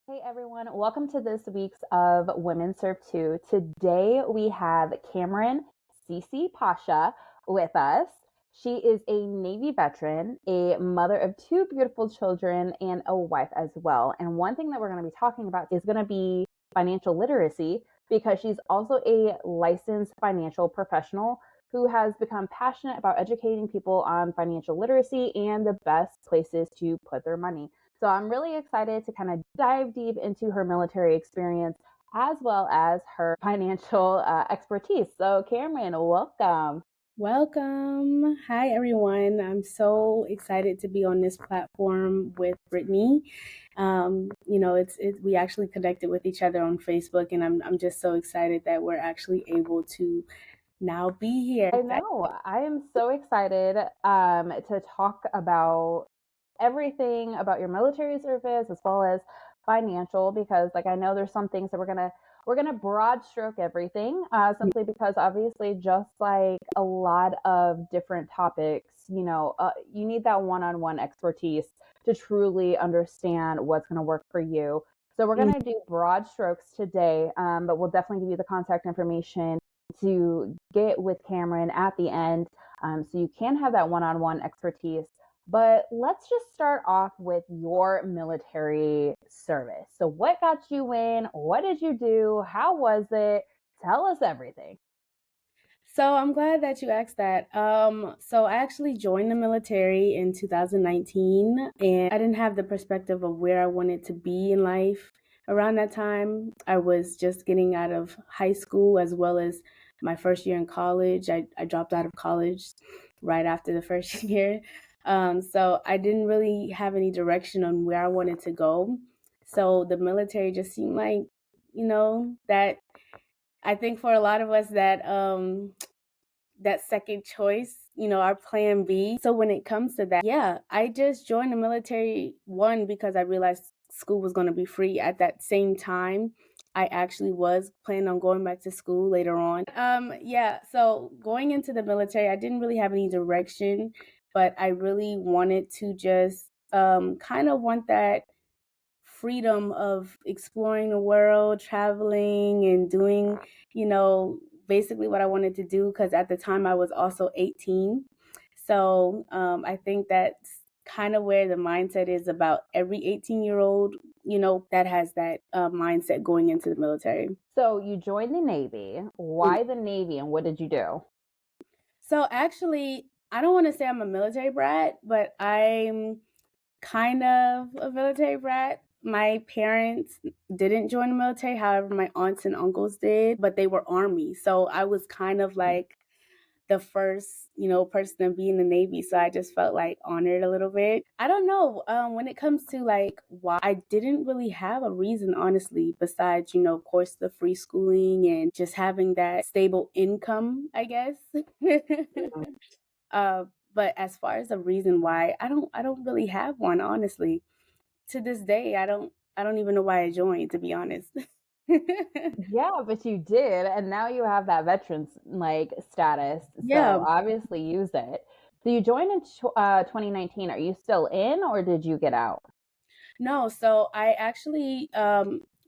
Hey everyone, welcome to this week's of Women Serve 2. Today we have Cameron Pasha with us. She is a Navy veteran, a mother of two beautiful children, and a wife as well. And one thing that we're going to be talking about is going to be financial literacy because she's also a licensed financial professional who has become passionate about educating people on financial literacy and the best places to put their money. So I'm really excited to kind of dive deep into her military experience as well as her financial expertise. So, Cameron, welcome. Welcome. Hi, everyone. I'm so excited to be on this platform with Brittany. We actually connected with each other on Facebook, and I'm just so excited that we're actually able to now be here. I know. I am so excited to talk about everything about your military service as well as financial because like I know there's some things that we're gonna broad stroke everything simply because obviously just like a lot of different topics you need that one-on-one expertise to truly understand what's going to work for you. So we're going to do broad strokes today, but we'll definitely give you the contact information to get with Cameron at the end, so you can have that one-on-one expertise. But let's just start off with your military service. So, what got you in? What did you do? How was it? Tell us everything. So I'm glad that you asked that. So I actually joined the military in 2019, and I didn't have the perspective of where I wanted to be in life. Around that time, I was just getting out of high school as well as my first year in college. I dropped out of college right after the first year. So I didn't really have any direction on where I wanted to go. So the military just seemed like, that I think for a lot of us that second choice, our plan B. So when it comes to that, yeah, I just joined the military one because I realized school was going to be free. At that same time, I actually was planning on going back to school later on. Yeah, so going into the military, I didn't really have any direction, but I really wanted to just kind of want that freedom of exploring the world, traveling, and doing, you know, basically what I wanted to do. Because at the time I was also 18. So I think that's kind of where the mindset is about every 18-year-old, that has that mindset going into the military. So, you joined the Navy. Why the Navy and what did you do? So actually, I don't want to say I'm a military brat, but I'm kind of a military brat. My parents didn't join the military. However, my aunts and uncles did, but they were Army. So I was kind of like the first, person to be in the Navy. So I just felt like honored a little bit. I don't know. When it comes to like why, I didn't really have a reason, honestly, besides, of course, the free schooling and just having that stable income, I guess. Uh, but as far as a reason why, I don't really have one, honestly. To this day, I don't even know why I joined, to be honest. Yeah, but you did, and now you have that veterans like status. Yeah. So obviously use it. So you joined in 2019. Are you still in, or did you get out? No, so I actually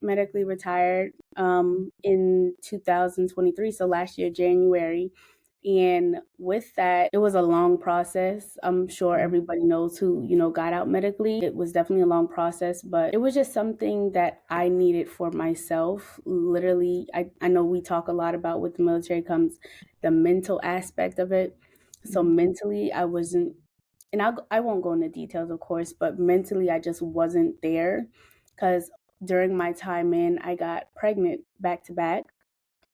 medically retired in 2023, so last year January. And with that, it was a long process. I'm sure everybody knows who, got out medically. It was definitely a long process, but it was just something that I needed for myself. Literally, I know we talk a lot about with the military comes the mental aspect of it. So Mhm. mentally, I wasn't, and I won't go into details, of course, but mentally, I just wasn't there because during my time in, I got pregnant back to back.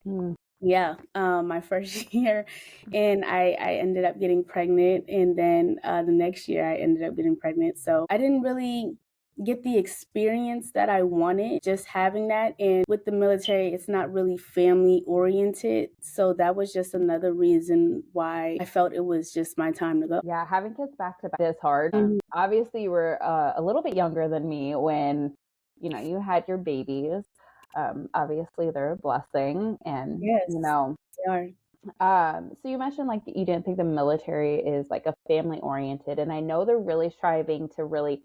Mm. Yeah, my first year, and I ended up getting pregnant, and then the next year I ended up getting pregnant. So I didn't really get the experience that I wanted just having that. And with the military, it's not really family oriented. So that was just another reason why I felt it was just my time to go. Yeah, having kids back to back is hard. Mhm. Obviously, you were a little bit younger than me when you had your babies. Obviously, they're a blessing, and Yes, they are. so you mentioned like that you didn't think the military is like a family oriented, and I know they're really striving to really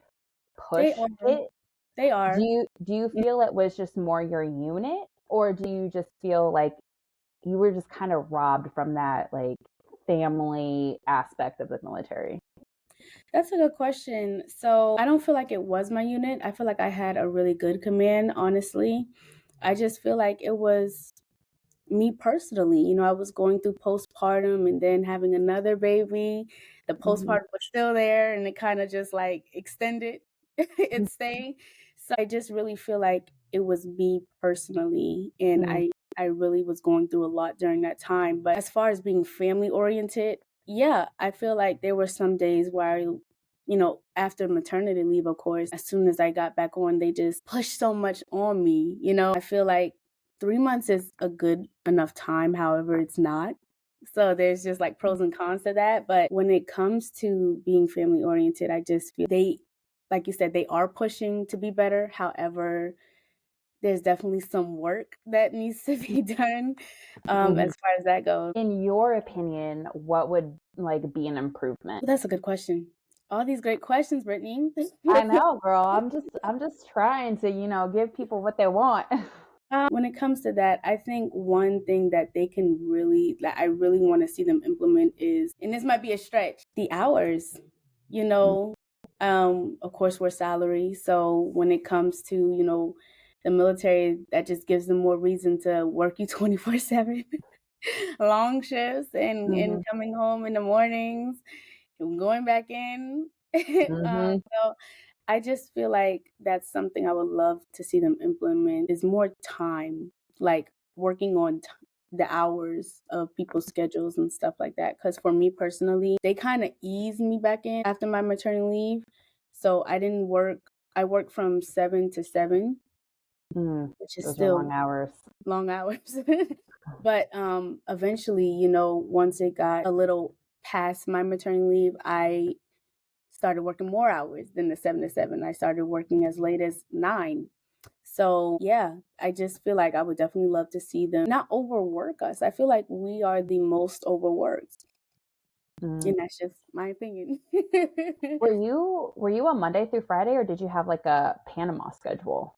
push They are. it. They are. Do you feel it was just more your unit, or do you just feel like you were just kind of robbed from that like family aspect of the military? That's a good question. So I don't feel like it was my unit. I feel like I had a really good command, honestly. I just feel like it was me personally. I was going through postpartum and then having another baby. The Mhm. postpartum was still there and it kind of just like extended its stay. So I just really feel like it was me personally. And Mm, I really was going through a lot during that time. But as far as being family oriented, yeah, I feel like there were some days where after maternity leave, of course, as soon as I got back on, they just pushed so much on me. I feel like 3 months is a good enough time. However, it's not. So there's just like pros and cons to that. But when it comes to being family oriented, I just feel like you said, they are pushing to be better. However, there's definitely some work that needs to be done mhm. as far as that goes. In your opinion, what would like be an improvement? Well, that's a good question. All these great questions, Brittany. I know, girl. I'm just trying to, give people what they want. When it comes to that, I think one thing that they can really, that I really want to see them implement is, and this might be a stretch, the hours. You know, of course, we're salary. So when it comes to, the military, that just gives them more reason to work you 24/7, long shifts and Mhm, coming home in the mornings and going back in. mhm, So I just feel like that's something I would love to see them implement is more time, like working on the hours of people's schedules and stuff like that. Because for me personally, they kind of eased me back in after my maternity leave. So I didn't work, I worked from 7 to 7, mm. which is Those are long still hours. long hours. But eventually, once it got a little past my maternity leave, I started working more hours than the 7 to 7. I started working as late as 9. So, yeah, I just feel like I would definitely love to see them not overwork us. I feel like we are the most overworked, Mm. and that's just my opinion. Were you a Monday through Friday, or did you have like a Panama schedule?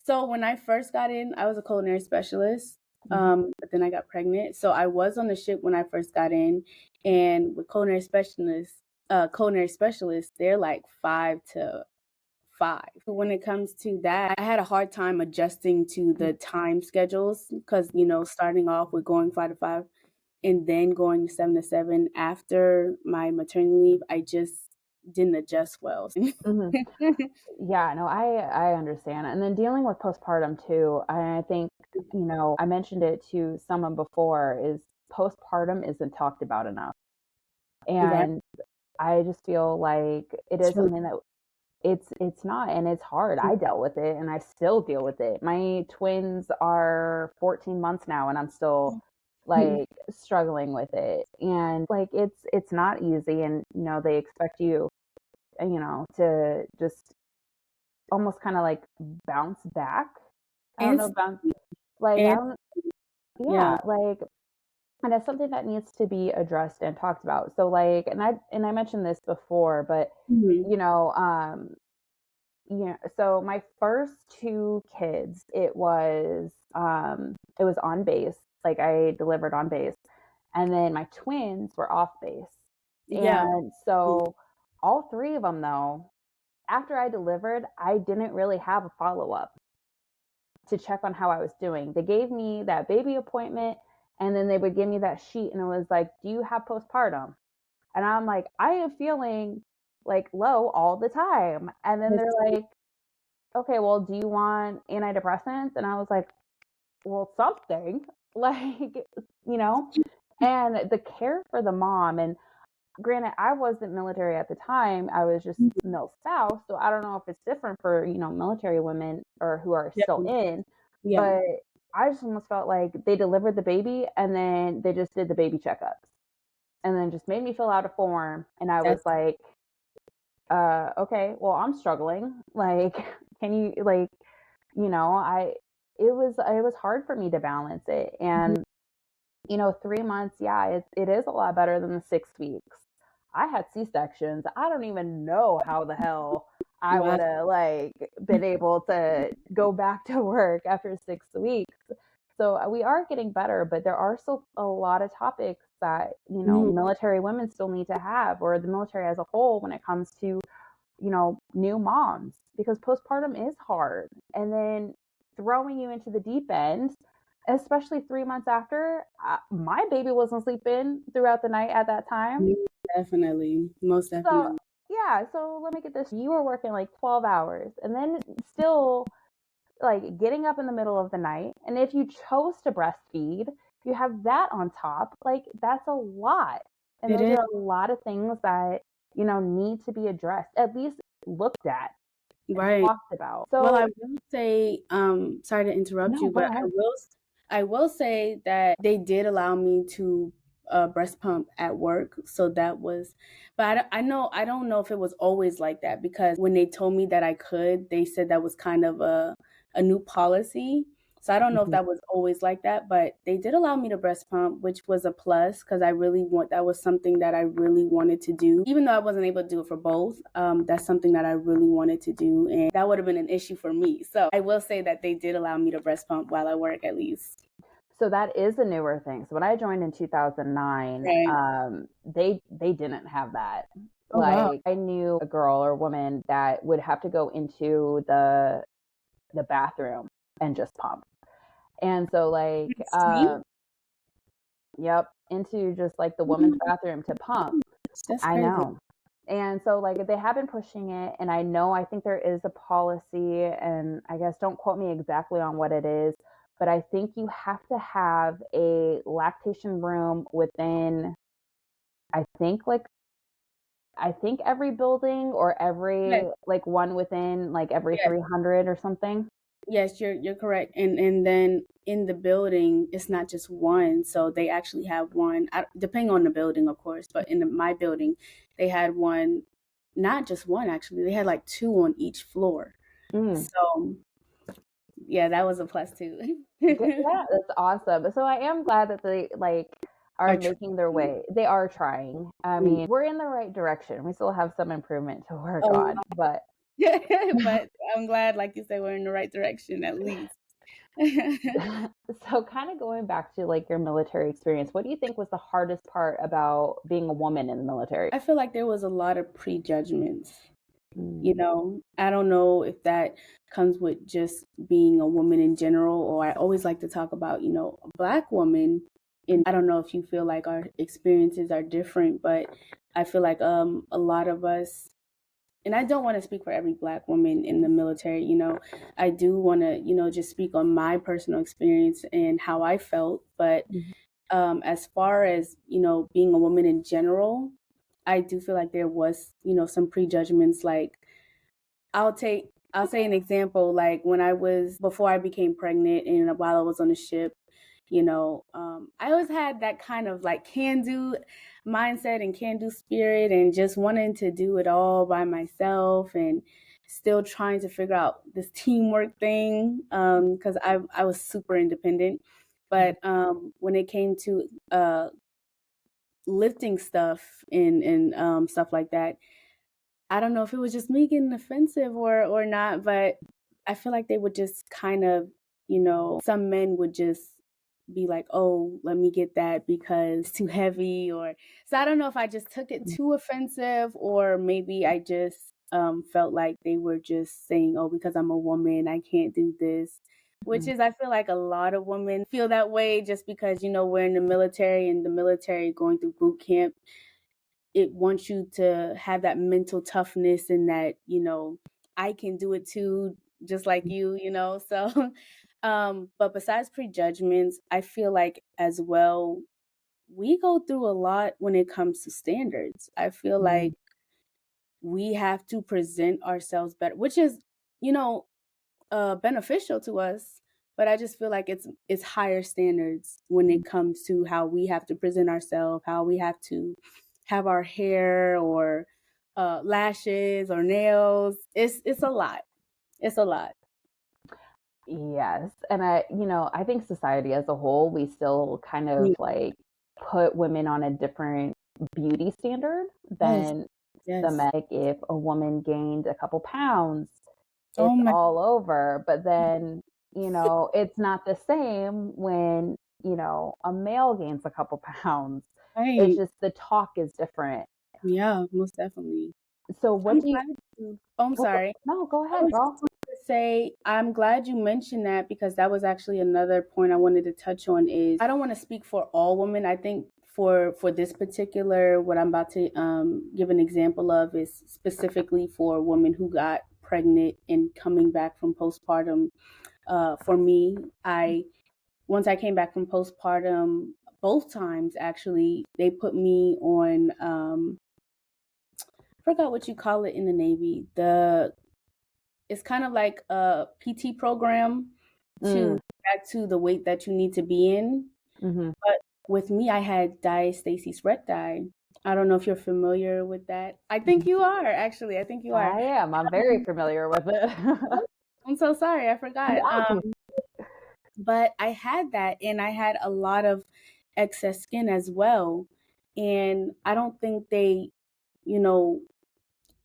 So, when I first got in, I was a culinary specialist, Mhm, but then I got pregnant. So, I was on the ship when I first got in, and with culinary specialists, they're like 5 to 5. When it comes to that, I had a hard time adjusting to mm, the time schedules because, starting off with going 5 to 5 and then going 7 to 7 after my maternity leave, I just didn't adjust well. mhm. Yeah, no, I understand. And then dealing with postpartum too, I think, I mentioned it to someone before, is postpartum isn't talked about enough. Right. And I just feel like it It's is really something that it's not, and it's hard. I dealt with it and I still deal with it. My twins are 14 months now and I'm still like struggling with it. And like it's not easy, and they expect you, to just almost kind of like bounce back. I don't know, and bounce like I and don't yeah. yeah, like, and it's something that needs to be addressed and talked about. So like, and I mentioned this before, but Mhm. you know, um yeah, so my first two kids, it was on base. Like I delivered on base. And then my twins were off base. Yeah. And Mhm. so all three of them though, after I delivered, I didn't really have a follow-up to check on how I was doing. They gave me that baby appointment and then they would give me that sheet and it was like, "Do you have postpartum?" And I'm like, "I am feeling like low all the time." And then they're like, "Okay, well, do you want antidepressants?" And I was like, "Well, something." Like, you know, and the care for the mom, and granted, I wasn't military at the time. I was just mil spouse, so I don't know if it's different for, military women or who are still Yeah. in, Yeah. but I just almost felt like they delivered the baby and then they just did the baby checkups and then just made me fill out a form. And I was That's like, okay, well, I'm struggling. Like, can you, like, I it was hard for me to balance it. Mhm. And 3 months, yeah, it is a lot better than the 6 weeks. I had C-sections. I don't even know how the hell I Wow. would have like been able to go back to work after 6 weeks. So we are getting better, but there are still a lot of topics that, Mm, military women still need to have, or the military as a whole, when it comes to, new moms, because postpartum is hard. And then throwing you into the deep end, especially 3 months after, my baby wasn't sleeping throughout the night at that time. mm, definitely. Most So, definitely. yeah, so let me get this. You were working like 12 hours and then still like getting up in the middle of the night. And if you chose to breastfeed, you have that on top. Like, that's a lot. And It those is. are a lot of things that, need to be addressed, at least looked at and Right. talked about. Well, I So, will say, sorry to interrupt no, you, go but ahead. I will say that they did allow me to breast pump at work. So that was, but I don't know if it was always like that because when they told me that I could, they said that was kind of a new policy. So I don't know if Mhm. that was always like that, but they did allow me to breast pump, which was a plus because that was something that I really wanted to do. Even though I wasn't able to do it for both, that's something that I really wanted to do. And that would have been an issue for me. So I will say that they did allow me to breast pump while I work at least. So that is a newer thing. So when I joined in 2009, Right. they didn't have that. Oh, wow. Like, I knew a girl or woman that would have to go into the bathroom and just pump. And so, like, See? yep, into just like the woman's Mm, bathroom to pump. that's I crazy. know. And so, like, they have been pushing it, and I think there is a policy, and I guess don't quote me exactly on what it is, but I think you have to have a lactation room within, I think, like, I think every building, or Yes, every, like, one within, like, every yes. 300 or something. Yes, you're correct. And then in the building, it's not just one. So they actually have one, depending on the building, of course. But in my building, they had one, not just one actually. They had like two on each floor. Mm. So yeah, that was a plus too. Yeah, that's awesome. So I am glad that they, like, are Are making their trying. way. They are trying. I Mm. mean, we're in the right direction. We still have some improvement to work A on, lot. but But I'm glad, like you said, we're in the right direction at least. so kind of going back to like your military experience, what do you think was the hardest part about being a woman in the military? I feel like there was a lot of prejudgments. Mm, I don't know if that comes with just being a woman in general, or I always like to talk about, a Black woman. And I don't know if you feel like our experiences are different, but I feel like a lot of us, and I don't want to speak for every Black woman in the military, I do want to, just speak on my personal experience and how I felt. But mhm, as far as, being a woman in general, I do feel like there was, some prejudgments. Like I'll say an example, like when I was before I became pregnant and while I was on the ship, I always had that kind of like can do mindset and can do spirit and just wanting to do it all by myself and still trying to figure out this teamwork thing because I was super independent. mhm, But when it came to lifting stuff and stuff like that, I don't know if it was just me getting offensive or not, but I feel like they would just kind of, some men would just be like, "Oh, let me get that because it's too heavy," or so I don't know if I just took it too offensive or maybe I just felt like they were just saying, "Oh, because I'm a woman, I can't do this." Which mhm, is, I feel like a lot of women feel that way just because, we're in the military and the military going through boot camp, it wants you to have that mental toughness and that, I can do it too, just like you. So, but besides prejudgments, I feel like as well, we go through a lot when it comes to standards. I feel mhm, like we have to present ourselves better, which is, you know, beneficial to us, but I just feel like it's higher standards when mhm. it comes to how we have to present ourselves, how we have to have our hair or lashes or nails. It's a lot. It's a lot. Yes. And I think society as a whole, we still kind of Yeah. like put women on a different beauty standard Yes. than the Yes. men, like if a woman gained a couple pounds, Oh it's my all over. But then, it's not the same when, a male gains a couple pounds. It's right. just the talk is different. Yeah, most definitely. So I'm what do you glad you oh, I'm sorry. no, go I ahead, was just girl. going to say I'm glad you mentioned that because that was actually another point I wanted to touch on is I don't want to speak for all women. I think for this particular what I'm about to give an example of is specifically for women who got pregnant and coming back from postpartum. For me, I once I came back from postpartum, both times actually, they put me on I forgot what you call it in the Navy. The It's kind of like a PT program to Mm, get back to the weight that you need to be in. mhm. But with me, I had diastasis recti. I don't know if you're familiar with that. I think you are, actually. I think you are. I am. I'm very Um, familiar with it. I'm so sorry. I forgot. No. But I had that, and I had a lot of excess skin as well. And I don't think you know,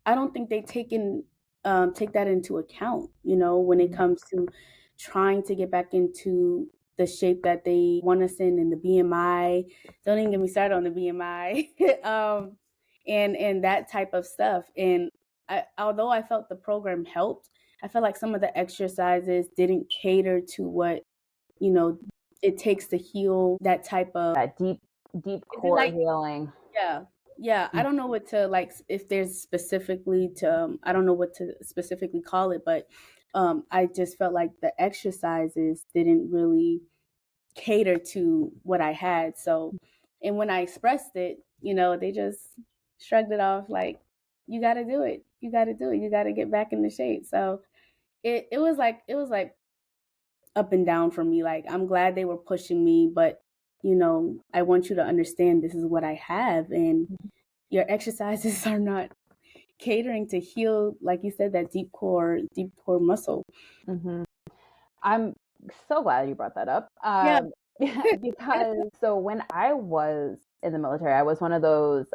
I don't think they take that into account, when it comes to trying to get back into the shape that they want us in and the BMI. Don't even get me started on the BMI, and that type of stuff. And although I felt the program helped, I felt like some of the exercises didn't cater to what you know it takes to heal that type of. That deep Is it core like healing. yeah. Yeah, I don't know what to like if there's specifically to I don't know what to specifically call it, but I just felt like the exercises didn't really cater to what I had. So, and when I expressed it, they just shrugged it off like you got to do it. You got to do it. You got to get back into shape. So, it was like up and down for me. Like I'm glad they were pushing me, but I want you to understand this is what I have and your exercises are not catering to heal, like you said, that deep core muscle. Hmm. I'm so glad you brought that up. Yeah. Because so when I was in the military, I was one of those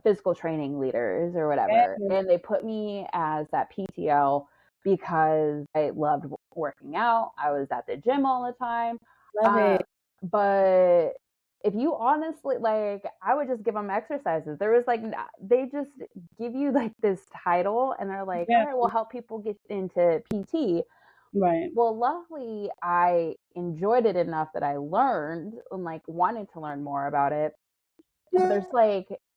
physical training leaders or whatever, Yes, and they put me as that PTL because I loved working out. I was at the gym all the time. love Uh, it. but if you honestly like, I would just give them exercises. There was like they just give you like this title, and they're like, "All Yeah, right, we'll help people get into PT." right. Well, luckily, I enjoyed it enough that I learned and like wanted to learn more about it. But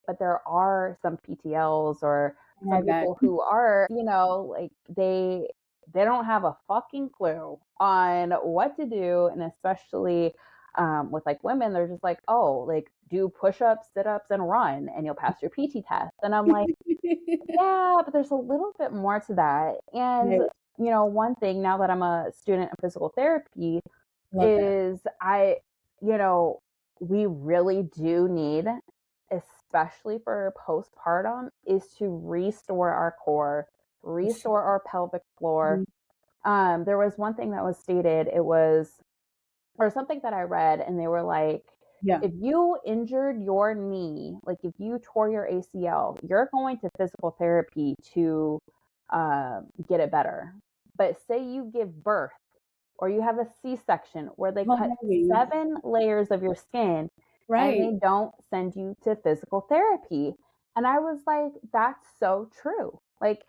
but there are some PTLs or I some had that. people who are, like they don't have a fucking clue on what to do, and especially with like women, they're just like, oh, like do push-ups, sit-ups, and run, and you'll pass your PT test. And I'm like, yeah, but there's a little bit more to that. And, Right. one thing now that I'm a student in physical therapy Love that. is you know, we really do need, especially for postpartum, is to restore our core, It's restore our pelvic floor. true. There was one thing that was stated, it was, or something that I read, and they were like, Yeah. if you injured your knee, like if you tore your ACL, you're going to physical therapy to get it better. But say you give birth or you have a C-section where they cut Right. 7 layers of your skin and Right. they don't send you to physical therapy. And I was like, that's so true. Like,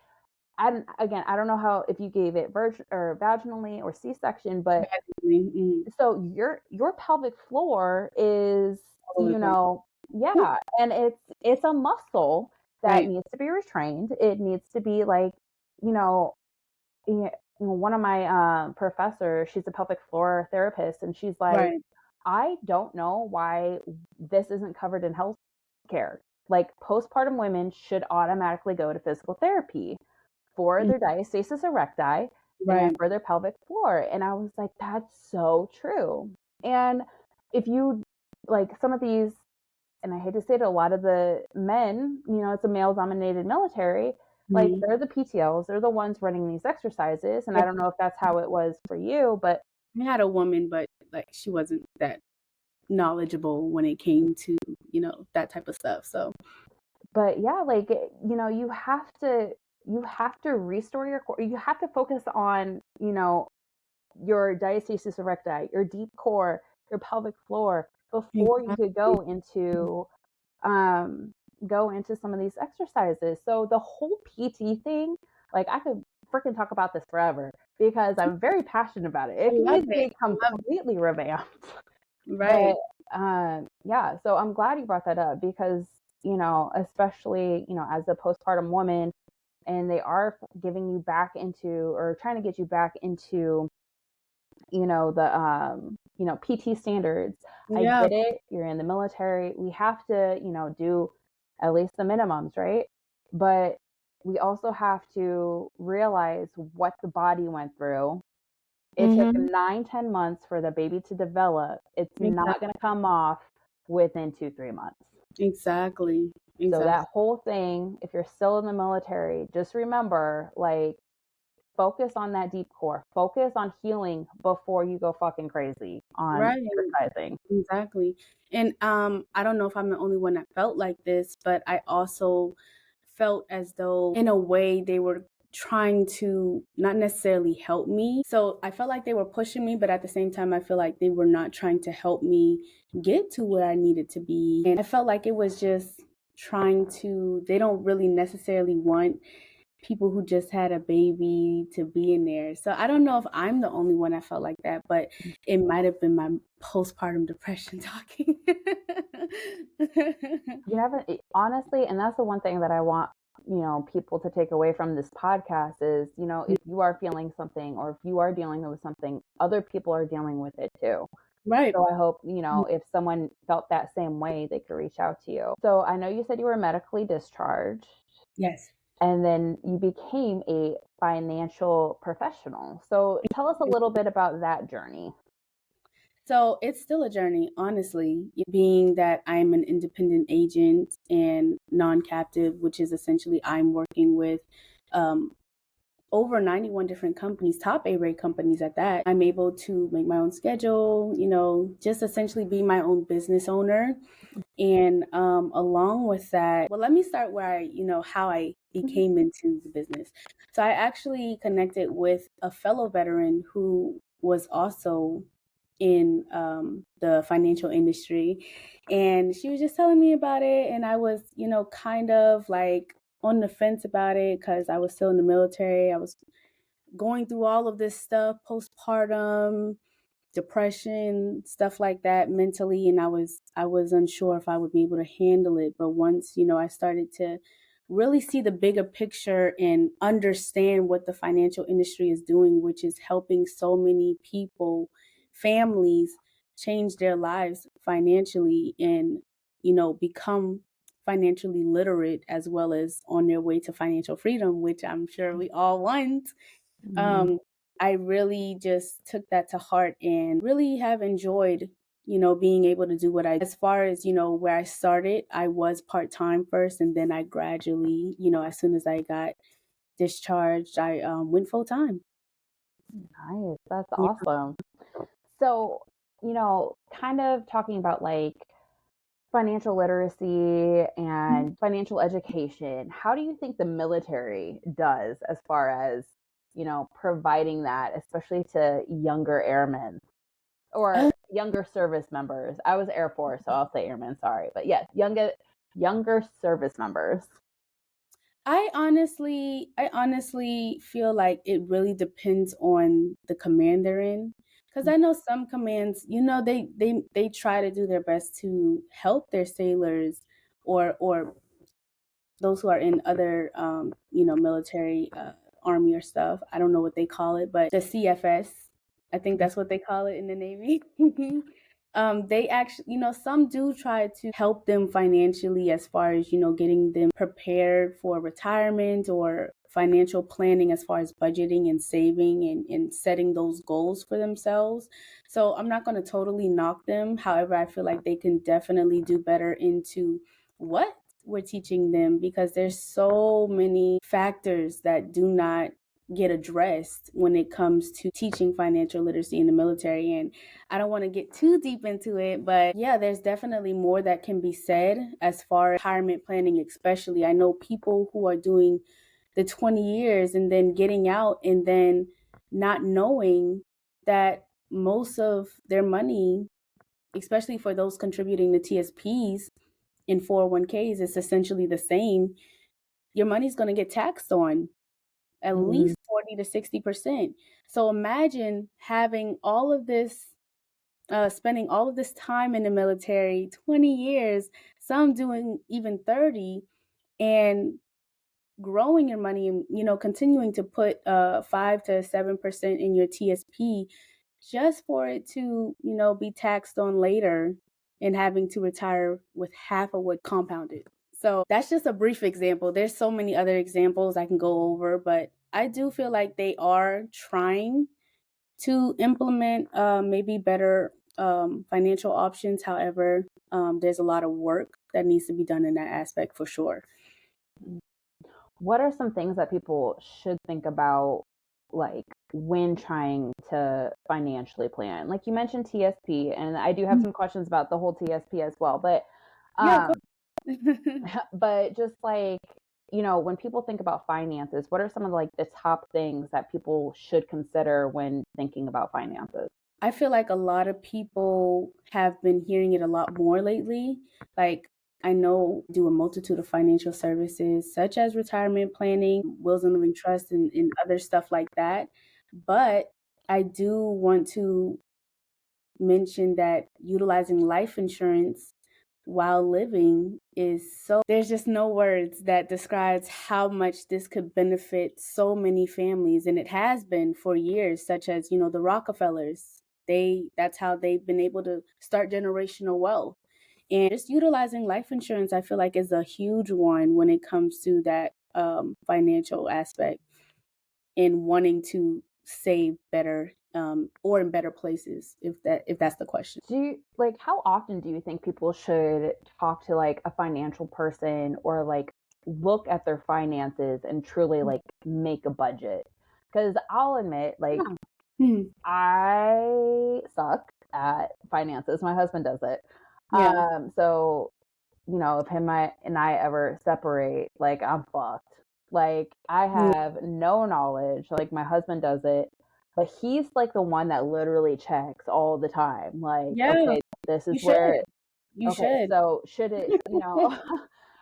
and again, I don't know how if you gave it or vaginally or C-section, but Exactly. so your pelvic floor is, All over the place. yeah, and it's a muscle that Right. needs to be retrained. It needs to be like, you know, one of my professors, she's a pelvic floor therapist, and she's like, Right. I don't know why this isn't covered in health care. Like postpartum women should automatically go to physical therapy for Mm, their diastasis erecti and right. for their pelvic floor. And I was like, that's so true. And if you like some of these, and I hate to say it, a lot of the men, it's a male dominated military, like Mhm. they're the PTLs, they're the ones running these exercises. And I Yep. don't know if that's how it was for you, but I had a woman, but like she wasn't that knowledgeable when it came to that type of stuff. So But yeah, like, you have to restore your core. You have to focus on, your diastasis erecti, your deep core, your pelvic floor before you could Exactly. um go into some of these exercises. So the whole PT thing, like, I could freaking talk about this forever because I'm very passionate about it. I It love needs to it. be I love completely revamped. it. But Right. yeah, so I'm glad you brought that up because, especially, as a postpartum woman, and they are giving you back into, or trying to get you back into, the PT standards. I Yeah. get it. You're in the military. We have to, do at least the minimums, right? But we also have to realize what the body went through. It took Mm-hmm. 9, 10 months for the baby to develop. It's not going Exactly. to come off within 2, 3 months. Exactly. So Exactly. that whole thing, if you're still in the military, just remember, like, focus on that deep core. Focus on healing before you go fucking crazy on Right. exercising. Exactly. And I don't know if I'm the only one that felt like this, but I also felt as though in a way they were trying to not necessarily help me. So I felt like they were pushing me, but at the same time I feel like they were not trying to help me get to where I needed to be. And I felt like it was just they don't really necessarily want people who just had a baby to be in there. So I don't know if I'm the only one that felt like that, but it might have been my postpartum depression talking. You never, honestly, and that's the one thing that I want, people to take away from this podcast is, if you are feeling something, or if you are dealing with something, other people are dealing with it too. Right. So I hope, if someone felt that same way, they could reach out to you. So I know you said you were medically discharged, Yes. and then you became a financial professional. So tell us a little bit about that journey. So it's still a journey, honestly, being that I'm an independent agent and non captive, which is essentially I'm working with um, over 91 different companies, top A-rate companies at that. I'm able to make my own schedule, just essentially be my own business owner. And along with that, well, let me start how I Mhm. became into the business. So I actually connected with a fellow veteran who was also in the financial industry. And she was just telling me about it. And I was, kind of like on the fence about it because I was still in the military. I was going through all of this stuff, postpartum, depression, stuff like that mentally, and I was unsure if I would be able to handle it. But once, I started to really see the bigger picture and understand what the financial industry is doing, which is helping so many people, families change their lives financially and, become financially literate as well as on their way to financial freedom, which I'm sure we all want. Mhm. um, I really just took that to heart and really have enjoyed, being able to do what I, as far as, where I started, I was part-time first. And then I gradually, as soon as I got discharged, I went full-time. Nice. That's Yeah. awesome. So, kind of talking about, like, financial literacy and financial education, how do you think the military does as far as, providing that, especially to younger airmen Uh, or younger service members? I was Air Force, so I'll say airmen, sorry. But yes, younger service members. I honestly feel like it really depends on the command they're in. Because I know some commands, they try to do their best to help their sailors or those who are in other military army or stuff. I don't know what they call it, but the CFS, I think that's what they call it in the Navy. They actually, some do try to help them financially as far as, getting them prepared for retirement or financial planning as far as budgeting and saving and setting those goals for themselves. So I'm not going to totally knock them. However, I feel like they can definitely do better into what we're teaching them because there's so many factors that do not get addressed when it comes to teaching financial literacy in the military. And I don't want to get too deep into it, but yeah, there's definitely more that can be said as far as retirement planning, especially. I know people who are doing the 20 years and then getting out and then not knowing that most of their money, especially for those contributing to TSPs in 401ks, is essentially the same. Your money's going to get taxed on at Mm. least 40 to 60%. So imagine having all of this, spending all of this time in the military, 20 years, some doing even 30, and growing your money and, continuing to put 5 to 7% in your TSP just for it to, be taxed on later and having to retire with half of what compounded. So that's just a brief example. There's so many other examples I can go over, but I do feel like they are trying to implement maybe better financial options. However, there's a lot of work that needs to be done in that aspect for sure. What are some things that people should think about, like when trying to financially plan? Like you mentioned TSP, and I do have some questions about the whole TSP as well. But, Yeah, of um, course. but just like, when people think about finances, what are some of like the top things that people should consider when thinking about finances? I feel like a lot of people have been hearing it a lot more lately. Like, I know do a multitude of financial services such as retirement planning, wills and living trust, and other stuff like that. But I do want to mentioned that utilizing life insurance while living is so, there's just no words that describes how much this could benefit so many families, and it has been for years, such as, the Rockefellers. That's how they've been able to start generational wealth. And just utilizing life insurance, I feel like, is a huge one when it comes to that financial aspect in wanting to save better, or in better places, if that's the question. Do you like how often do you think people should talk to like a financial person or like look at their finances and truly like make a budget? Because I'll admit, like, Yeah. Hmm. I suck at finances. My husband does it. Yeah. So if him and I ever separate, like I'm fucked. Like I Yeah. have no knowledge. Like my husband does it, but he's like the one that literally checks all the time. Like, Yeah, okay, this is you should. where You okay, should. so should it,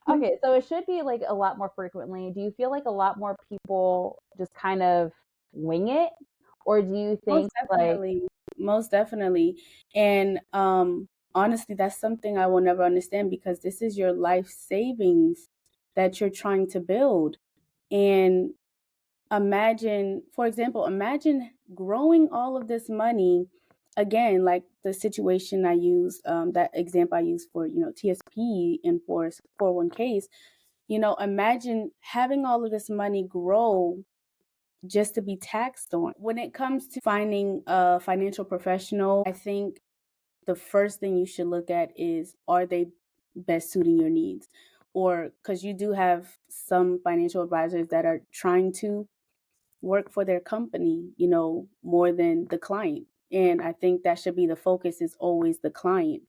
okay, so it should be like a lot more frequently. Do you feel like a lot more people just kind of wing it? Or do you Most think like, definitely. Most definitely. And honestly, that's something I will never understand, because this is your life savings that you're trying to build. And imagine, for example, imagine growing all of this money again, like the situation I use, that example I use for, TSP and for 401ks. Imagine having all of this money grow just to be taxed on. When it comes to finding a financial professional, I think the first thing you should look at is, are they best suiting your needs? Or because you do have some financial advisors that are trying to work for their company, more than the client. And I think that should be the focus, is always the client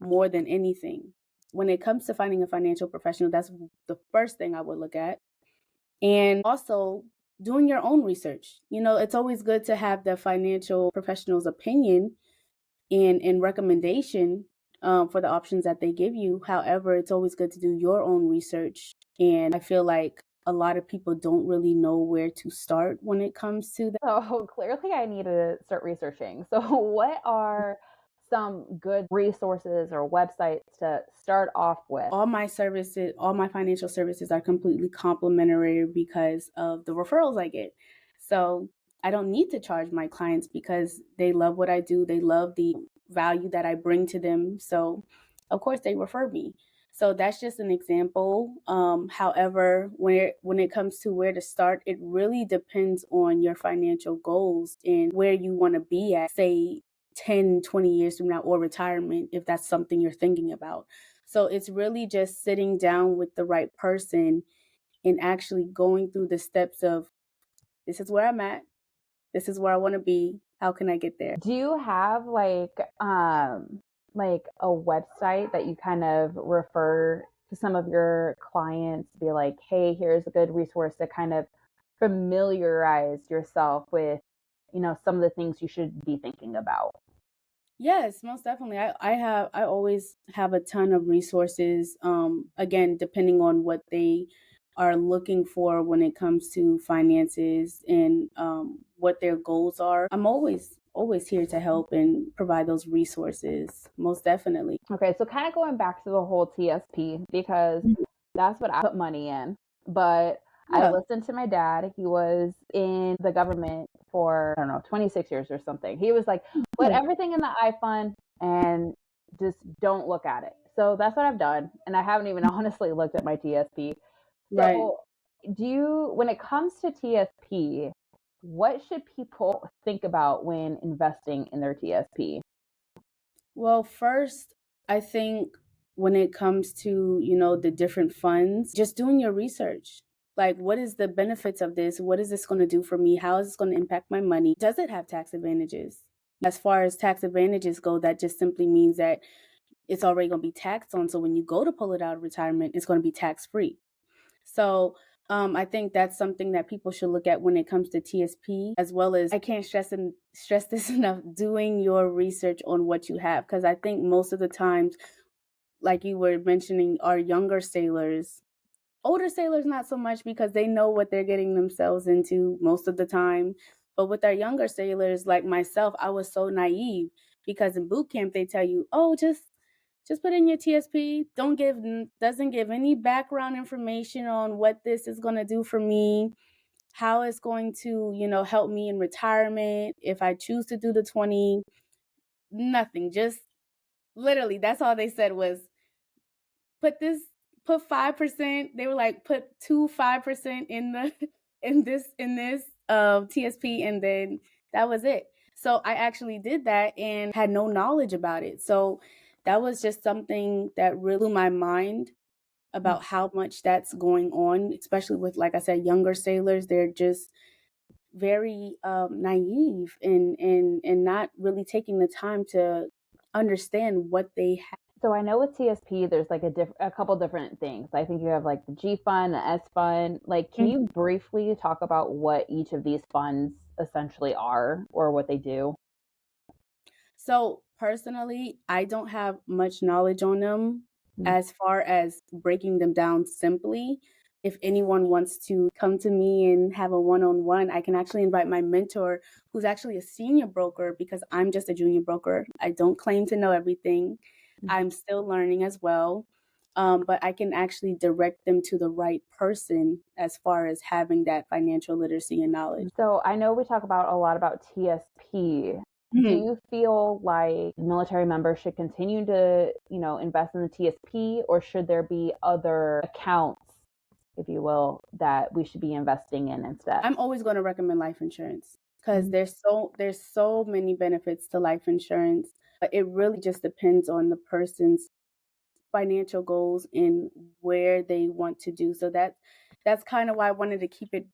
more than anything. When it comes to finding a financial professional, that's the first thing I would look at. And also doing your own research. It's always good to have the financial professional's opinion and recommendation, for the options that they give you. However, it's always good to do your own research. And I feel like a lot of people don't really know where to start when it comes to that. so clearly I need to start researching. So what are some good resources or websites to start off with? All my financial services are completely complimentary because of the referrals I get. So I don't need to charge my clients because they love what I do. They love the value that I bring to them. So of course they refer me. So that's just an example. However, when it comes to where to start, it really depends on your financial goals and where you want to be at, say 10, 20 years from now, or retirement, if that's something you're thinking about. So it's really just sitting down with the right person and actually going through the steps of, this is where I'm at. This is where I want to be. How can I get there? Do you have like a website that you kind of refer to some of your clients to be like, hey, here's a good resource to kind of familiarize yourself with, some of the things you should be thinking about? Yes, most definitely. I always have a ton of resources. Again, depending on what they are looking for when it comes to finances and what their goals are. I'm always here to help and provide those resources. Most definitely. Okay, so kind of going back to the whole TSP, because Mhm. that's what I put money in. But I Yeah. listened to my dad. He was in the government for, I don't know, 26 years or something. He was like, put Yeah. everything in the iFund and just don't look at it. So that's what I've done. And I haven't even honestly looked at my TSP. Right. So, when it comes to TSP, what should people think about when investing in their TSP? Well, first, I think when it comes to, the different funds, just doing your research. Like, what is the benefits of this? What is this going to do for me? How is this going to impact my money? Does it have tax advantages? As far as tax advantages go, that just simply means that it's already going to be taxed on. So when you go to pull it out of retirement, it's going to be tax free. So I think that's something that people should look at when it comes to TSP, as well as I can't stress this enough, doing your research on what you have. Because I think most of the times, like you were mentioning, our younger sailors, older sailors, not so much because they know what they're getting themselves into most of the time. But with our younger sailors, like myself, I was so naive because in boot camp they tell you, oh, just put in your TSP. Doesn't give any background information on what this is going to do for me, how it's going to, help me in retirement if I choose to do the 20. Nothing. Just literally that's all they said was put this put 5%. They were like put 5% in the in this TSP, and then that was it. So I actually did that and had no knowledge about it. So that was just something that really blew my mind about how much that's going on, especially with, like I said, younger sailors. They're just very naive and not really taking the time to understand what they have. So I know with TSP, there's like a couple different things. I think you have like the G fund, the S fund. Like, can you briefly talk about what each of these funds essentially are or what they do? So personally, I don't have much knowledge on them Mm. as far as breaking them down simply. If anyone wants to come to me and have a one-on-one, I can actually invite my mentor, who's actually a senior broker, because I'm just a junior broker. I don't claim to know everything. I'm still learning as well. But I can actually direct them to the right person as far as having that financial literacy and knowledge. So I know we talk about a lot about TSP. Do Mhm. you feel like military members should continue to, invest in the TSP, or should there be other accounts, if you will, that we should be investing in instead? I'm always going to recommend life insurance because Mhm. there's so many benefits to life insurance. But it really just depends on the person's financial goals and where they want to do. So that's kind of why I wanted to keep it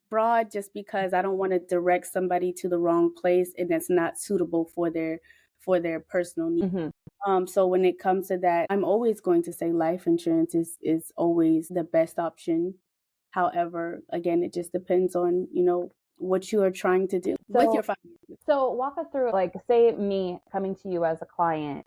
broad, just because I don't want to direct somebody to the wrong place and that's not suitable for their personal needs. Mhm. So when it comes to that, I'm always going to say life insurance is always the best option. However, again, it just depends on, what you are trying to do with So your finances. So walk us through, like, say me coming to you as a client,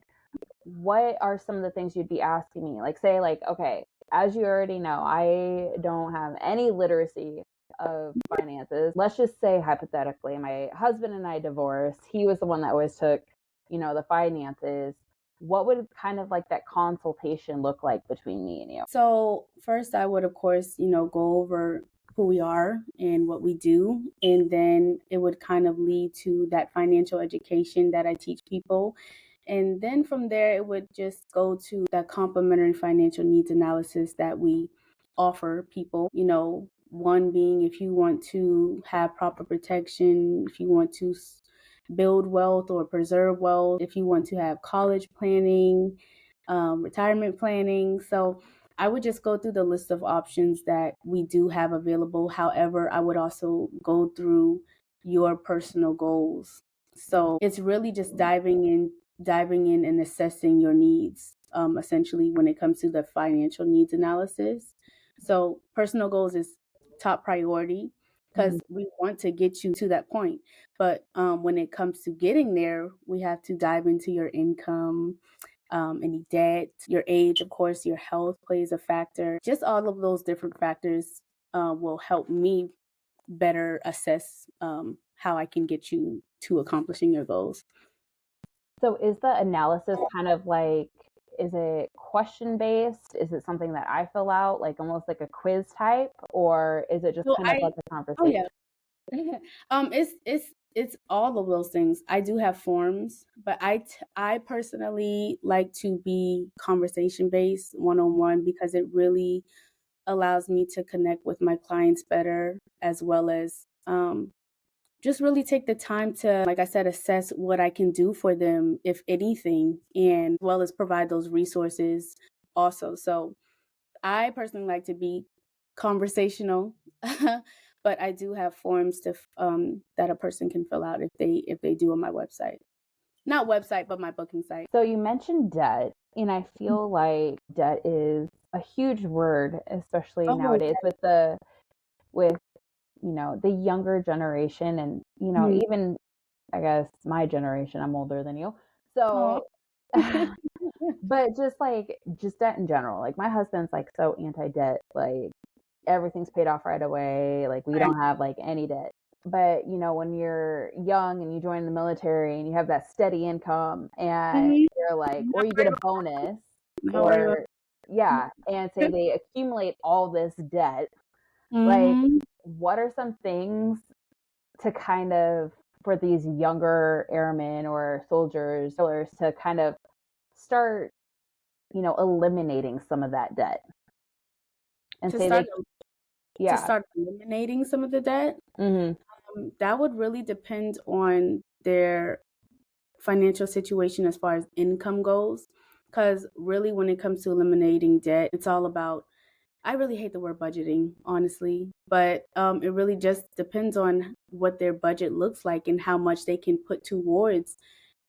what are some of the things you'd be asking me? Like, say, like, okay, as you already know, I don't have any literacy of finances. Let's just say hypothetically, my husband and I divorced. He was the one that always took, the finances. What would kind of like that consultation look like between me and you? So first I would, of course, go over who we are and what we do. And then it would kind of lead to that financial education that I teach people. And then from there, it would just go to that complementary financial needs analysis that we offer people. One being if you want to have proper protection, if you want to build wealth or preserve wealth, if you want to have college planning, retirement planning. So I would just go through the list of options that we do have available. However, I would also go through your personal goals. So it's really just diving in and assessing your needs, essentially when it comes to the financial needs analysis. So personal goals is top priority Mhm. because we want to get you to that point. But when it comes to getting there, we have to dive into your income, any debt, your age, of course, your health plays a factor. Just all of those different factors will help me better assess how I can get you to accomplishing your goals. So is the analysis kind of like, is it question based? Is it something that I fill out, like almost like a quiz type, or is it just So kind of I, like a oh conversation? yeah, it's all of those things. I do have forms, but I personally like to be conversation based, one on one, because it really allows me to connect with my clients better, as well as just really take the time to, like I said, assess what I can do for them, if anything, and as well as provide those resources also. So I personally like to be conversational, but I do have forms that a person can fill out if they do on my website. Not website, but my booking site. So you mentioned debt, and I feel like debt is a huge word, especially Oh, nowadays with the younger generation, and mhm. even I guess my generation. I'm older than you, Aw. so but just debt in general. Like my husband's like so anti-debt, like everything's paid off right away. Like we Right. don't have like any debt. But when you're young and you join the military and you have that steady income and Mhm. you're like, or you get a bonus, Not worried about. or yeah, and say they accumulate all this debt, like Mhm. what are some things to kind of for these younger airmen or soldiers to kind of start, eliminating some of that debt and To say start they, to yeah. start eliminating some of the debt, Hmm. that would really depend on their financial situation as far as income goes. Because really, when it comes to eliminating debt, it's all about, I really hate the word budgeting, honestly, but it really just depends on what their budget looks like and how much they can put towards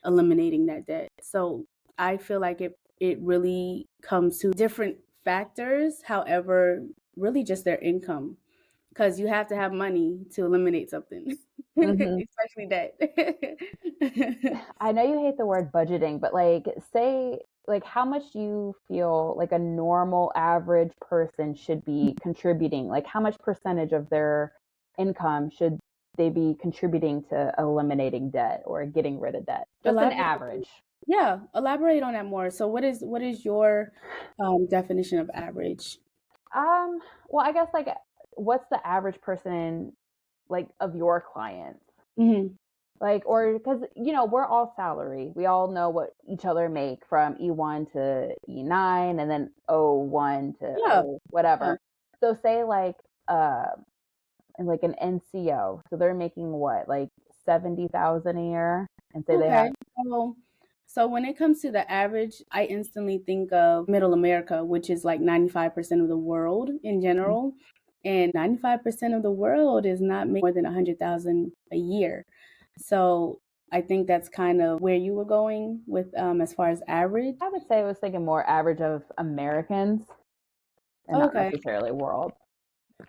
eliminating that debt. So I feel like it really comes to different factors. However, really just their income, because you have to have money to eliminate something, Hmm. especially debt. I know you hate the word budgeting, but like say like how much do you feel like a normal average person should be contributing? Like how much percentage of their income should they be contributing to eliminating debt or getting rid of debt? Just an Elaborate. average. Yeah, elaborate on that more. So what is your definition of average? Um, well, I guess like what's the average person like of your clients? Hmm. Like, or because we're all salary, we all know what each other make from E1 to E9 and then O1 to Yeah. O Yeah. whatever. So say uh like an NCO, so they're making what, like 70,000 a year, and say they have. Okay. So, so when it comes to the average, I instantly think of middle America, which is like 95% of the world in general. And 95% of the world is not making more than 100,000 a year. So I think that's kind of where you were going with as far as average. I would say I was thinking more average of Americans and not Okay. necessarily world,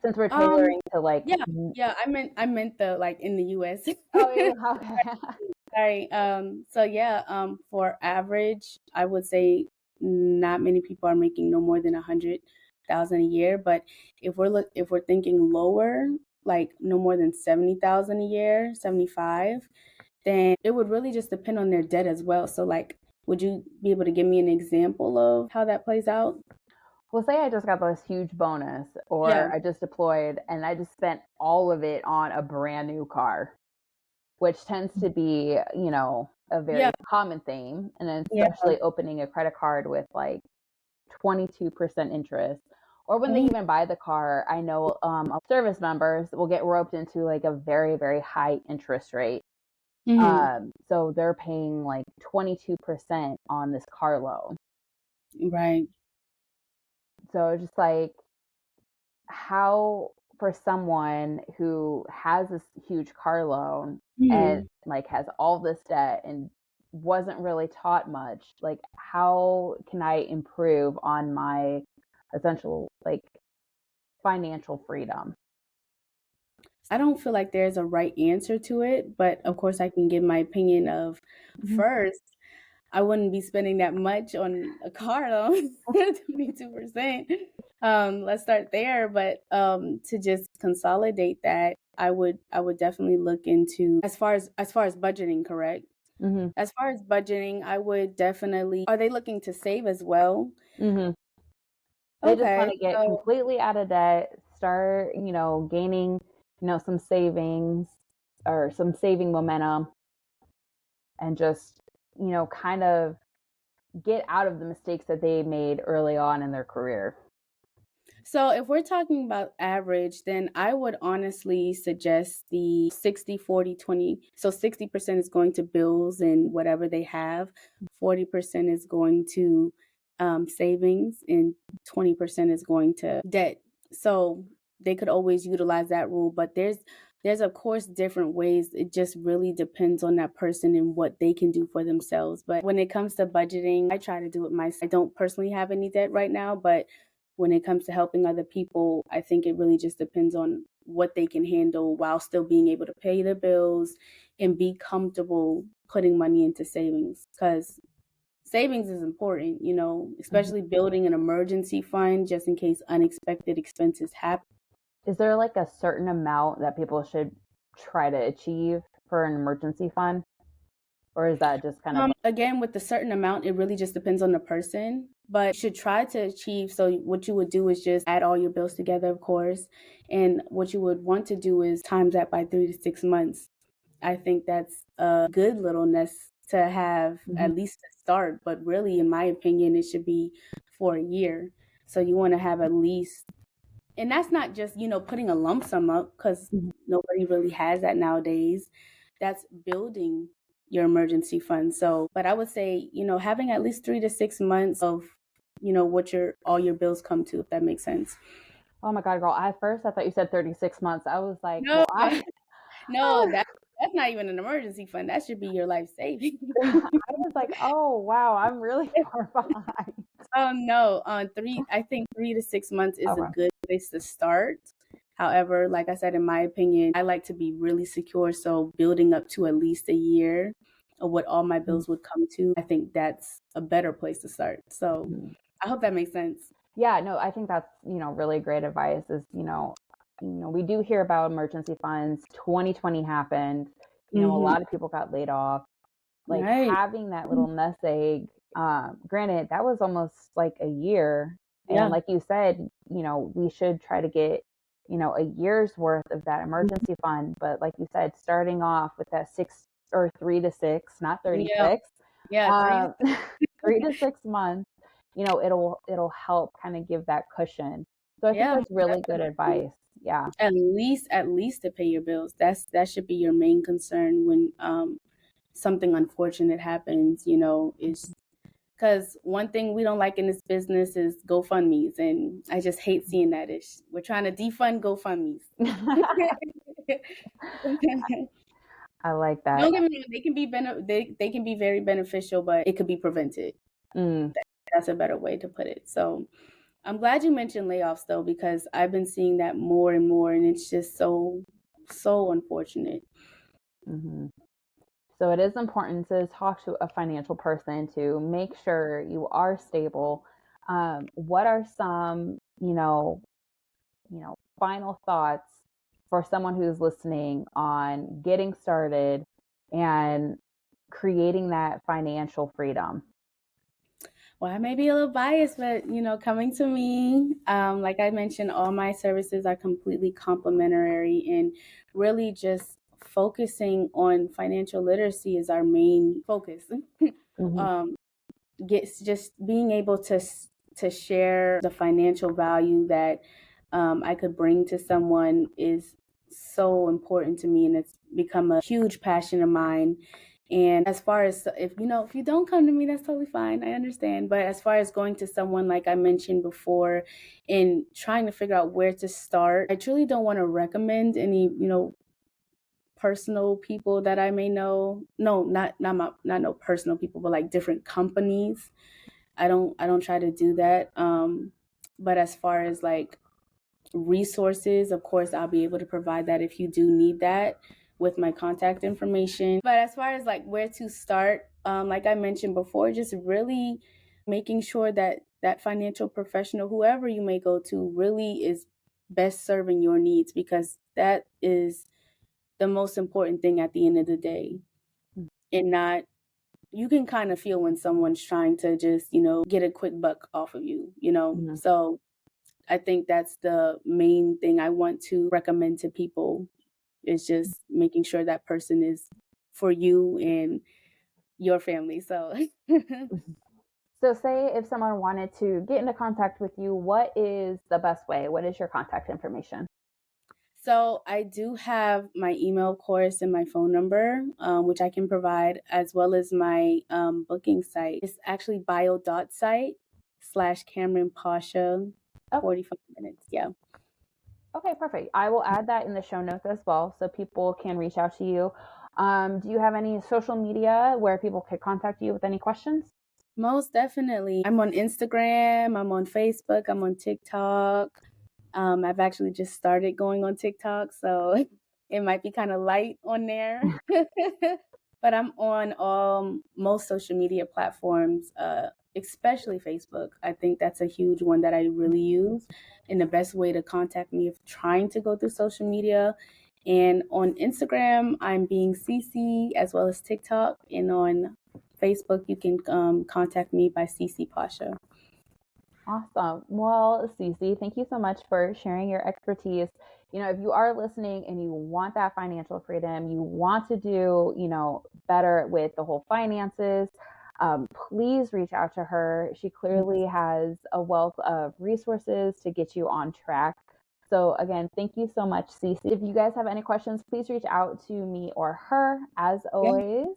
since we're Um tailoring to like. yeah, yeah, I meant the like in the US. Oh, okay. Sorry. So yeah, for average, I would say not many people are making no more than 100,000 a year. But if we're thinking lower, like no more than 70,000 a year, 75, then it would really just depend on their debt as well. So like, would you be able to give me an example of how that plays out? Well, say I just got this huge bonus, Yeah. or I just deployed and I just spent all of it on a brand new car, which tends to be, a Yeah. very common thing. And then Yeah. especially opening a credit card with like 22% interest. Or when they Mhm. even buy the car, I know service members will get roped into like a very, very high interest rate. Mhm. So they're paying like 22% on this car loan. Right. So just like how for someone who has this huge car loan and Mhm. like has all this debt and wasn't really taught much, like how can I improve on my essential like financial freedom? I don't feel like there's a right answer to it, but of course I can give my opinion of Mhm. first, I wouldn't be spending that much on a car loan, 22%. Let's start there, but to just consolidate that, I would definitely look into as far as budgeting, correct? Mhm. As far as budgeting, I would definitely are they looking to save as well? Mhm. They just Okay, want to get so completely out of debt, start, gaining, some savings or some saving momentum and just, kind of get out of the mistakes that they made early on in their career. So if we're talking about average, then I would honestly suggest the 60-40-20. So 60% is going to bills and whatever they have, 40% is going to savings, and 20% is going to debt. So they could always utilize that rule, but there's of course different ways. It just really depends on that person and what they can do for themselves. But when it comes to budgeting, I try to do it myself. I don't personally have any debt right now, but when it comes to helping other people, I think it really just depends on what they can handle while still being able to pay their bills and be comfortable putting money into savings. Because savings is important, Mhm. especially building an emergency fund just in case unexpected expenses happen. Is there like a certain amount that people should try to achieve for an emergency fund? Or is that just kind of Again, with a certain amount, it really just depends on the person, but you should try to achieve. So, what you would do is just add all your bills together, of course. And what you would want to do is times that by 3 to 6 months. I think that's a good littleness to have Mhm. at least to start, but really, in my opinion, it should be for a year. So, you want to have at least, and that's not just, putting a lump sum up because Mhm. nobody really has that nowadays. That's building your emergency fund. So, but I would say, having at least 3 to 6 months of, what your all your bills come to, if that makes sense. Oh my God, girl. At first, I thought you said 36 months. I was like, No, well, I, no, that's not even an emergency fund. That should be your life savings. I was like, oh, wow, I'm really far behind. Oh no, I think 3 to 6 months is a Okay. good place to start. However, like I said, in my opinion, I like to be really secure. So building up to at least a year of what all my Mhm. bills would come to, I think that's a better place to start. So Mhm. I hope that makes sense. Yeah, no, I think that's, really great advice is, we do hear about emergency funds. 2020 happened. A Hmm. lot of people got laid off. Like Right. having that little nest egg, granted, that was almost like a year. And Yeah. like you said, we should try to get, a year's worth of that Mhm. emergency fund. But like you said, starting off with that 3 to 6, not Yeah. 36, Yeah. um, 3 to 6 months, it'll help kind of give that cushion. So I think Yeah. that's really good advice. Yeah. At least to pay your bills. That should be your main concern when something unfortunate happens, is because one thing we don't like in this business is GoFundMe's, and I just hate seeing that. We're trying to defund GoFundMe's. I like that. Don't get me wrong, they can be very beneficial, but it could be prevented. Mm, That's a better way to put it. So I'm glad you mentioned layoffs though, because I've been seeing that more and more, and it's just so unfortunate. mhm. So it is important to talk to a financial person to make sure you are stable. What are some, final thoughts for someone who's listening on getting started and creating that financial freedom? Well, I may be a little biased, but coming to me, like I mentioned, all my services are completely complimentary, and really just focusing on financial literacy is our main focus. Hmm. um, gets just being able to share the financial value that I could bring to someone is so important to me, and it's become a huge passion of mine. And as far as if if you don't come to me, that's totally fine. I understand. But as far as going to someone like I mentioned before and trying to figure out where to start, I truly don't want to recommend any, personal people that I may know. No, not no personal people, but like different companies. I don't try to do that. But as far as like resources, of course, I'll be able to provide that if you do need that with my contact information. But as far as like where to start, like I mentioned before, just really making sure that that financial professional, whoever you may go to, really is best serving your needs, because that is the most important thing at the end of the day. And not, you can kind of feel when someone's trying to just, get a quick buck off of you, Mhm. So I think that's the main thing I want to recommend to people, is just making sure that person is for you and your family. So So, say if someone wanted to get into contact with you, what is the best way? What is your contact information? so I do have my email, of course, and my phone number, which I can provide, as well as my booking site. It's actually bio.site / camrynpasha Okay. 45 minutes. Yeah. Okay, perfect. I will add that in the show notes as well so people can reach out to you. Do you have any social media where people could contact you with any questions? Most definitely. I'm on Instagram, I'm on Facebook, I'm on TikTok. I've actually just started going on TikTok, so it might be kind of light on there. But I'm on most social media platforms, especially Facebook. I think that's a huge one that I really use. And the best way to contact me if trying to go through social media. And on Instagram, I'm being CC, as well as TikTok. And on Facebook, you can contact me by CC Pasha. Awesome. Well, Cece, thank you so much for sharing your expertise. If you are listening and you want that financial freedom, you want to do, better with the whole finances, please reach out to her. She clearly has a wealth of resources to get you on track. So, again, thank you so much, Cece. If you guys have any questions, please reach out to me or her. As Yeah. always,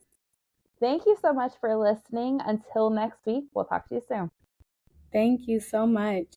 thank you so much for listening. Until next week, we'll talk to you soon. Thank you so much.